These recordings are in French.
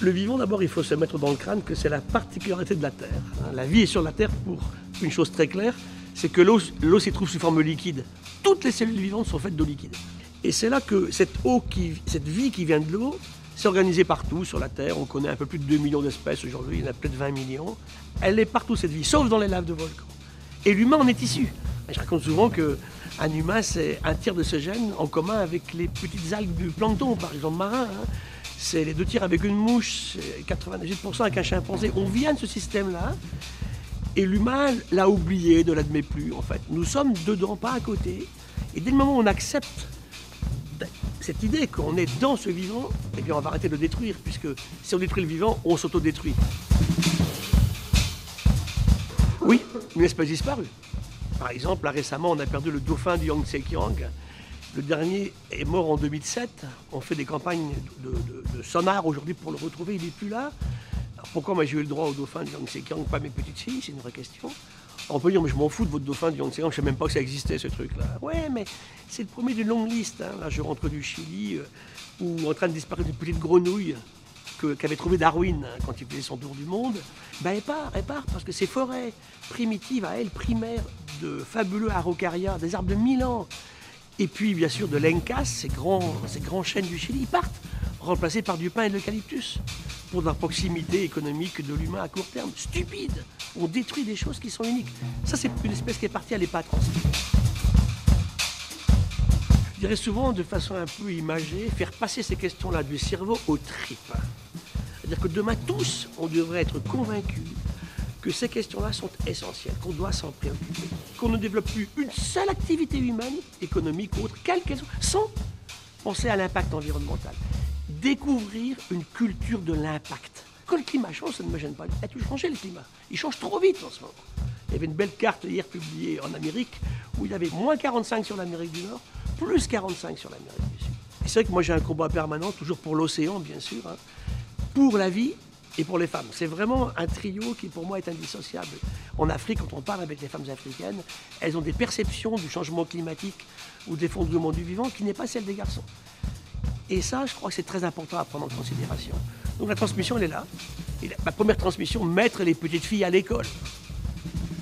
Le vivant, d'abord, il faut se mettre dans le crâne que c'est la particularité de la Terre. La vie est sur la Terre pour une chose très claire, c'est que l'eau s'y trouve sous forme liquide. Toutes les cellules vivantes sont faites d'eau liquide. Et c'est là que cette vie qui vient de l'eau, c'est organisé partout sur la Terre. On connaît un peu plus de 2 millions d'espèces aujourd'hui, il y en a peut-être 20 millions. Elle est partout cette vie, sauf dans les laves de volcans. Et l'humain en est issu. Je raconte souvent qu'un humain, c'est un tiers de ses gènes en commun avec les petites algues du plancton, par exemple marin. C'est les 2 tiers avec une mouche, c'est 98% avec un chimpanzé. On vient de ce système-là. Et l'humain l'a oublié, ne l'admet plus en fait. Nous sommes dedans, pas à côté. Et dès le moment où on accepte cette idée qu'on est dans ce vivant, eh bien on va arrêter de le détruire, puisque si on détruit le vivant, on s'autodétruit. Oui, une espèce disparue. Par exemple, là récemment, on a perdu le dauphin du Yangtze-Kiang. Le dernier est mort en 2007. On fait des campagnes de sonar aujourd'hui pour le retrouver, il n'est plus là. Alors pourquoi moi j'ai eu le droit au dauphin du Yangtze-Kiang, pas mes petites filles, c'est une vraie question. On peut dire, mais je m'en fous de votre dauphin du Yangtze-Kiang, je ne savais même pas que ça existait ce truc-là. Ouais, mais c'est le premier d'une longue liste. Là, je rentre du Chili, où en train de disparaître une petite grenouille qu'avait trouvé Darwin quand il faisait son tour du monde. Ben, elle part, parce que ces forêts primitives à elles, primaires, de fabuleux araucarias, des arbres de 1000 ans, et puis bien sûr de l'Encas, ces grands chênes du Chili, ils partent, remplacés par du pin et de l'eucalyptus, pour la proximité économique de l'humain à court terme. Stupide! On détruit des choses qui sont uniques. Ça, c'est une espèce qui est partie, elle n'est pas transmise. Je dirais souvent, de façon un peu imagée, faire passer ces questions-là du cerveau aux tripes. C'est-à-dire que demain, tous, on devrait être convaincus que ces questions-là sont essentielles, qu'on doit s'en préoccuper, qu'on ne développe plus une seule activité humaine, économique ou autre, quelle qu'elle soit, sans penser à l'impact environnemental. Découvrir une culture de l'impact. Quand le climat change, ça ne me gêne pas. Il a toujours changé le climat. Il change trop vite en ce moment. Il y avait une belle carte hier publiée en Amérique où il y avait moins 45 sur l'Amérique du Nord, plus 45 sur l'Amérique du Sud. Et c'est vrai que moi j'ai un combat permanent, toujours pour l'océan bien sûr, pour la vie et pour les femmes. C'est vraiment un trio qui pour moi est indissociable. En Afrique, quand on parle avec les femmes africaines, elles ont des perceptions du changement climatique ou de l'effondrement du vivant qui n'est pas celle des garçons. Et ça, je crois que c'est très important à prendre en considération. Donc la transmission, elle est là. Et ma première transmission, mettre les petites filles à l'école.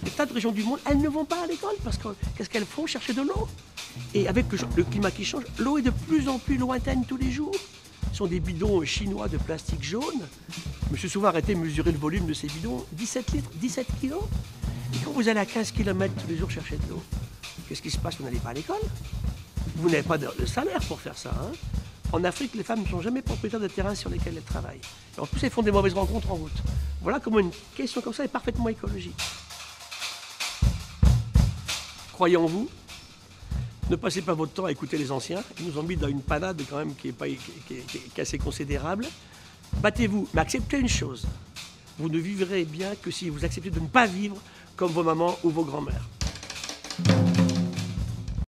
Des tas de régions du monde, elles ne vont pas à l'école parce que qu'est-ce qu'elles font? Chercher de l'eau. Et avec le climat qui change, l'eau est de plus en plus lointaine tous les jours. Ce sont des bidons chinois de plastique jaune. Je me suis souvent arrêté de mesurer le volume de ces bidons. 17 litres, 17 kilos. Et quand vous allez à 15 km tous les jours chercher de l'eau, qu'est-ce qui se passe? Vous n'allez pas à l'école. Vous n'avez pas de salaire pour faire ça. En Afrique, les femmes ne sont jamais propriétaires de terrains sur lesquels elles travaillent. Et en plus, elles font des mauvaises rencontres en route. Voilà comment une question comme ça est parfaitement écologique. Croyez en vous. Ne passez pas votre temps à écouter les anciens. Ils nous ont mis dans une panade quand même qui est assez considérable. Battez-vous, mais acceptez une chose. Vous ne vivrez bien que si vous acceptez de ne pas vivre comme vos mamans ou vos grands-mères.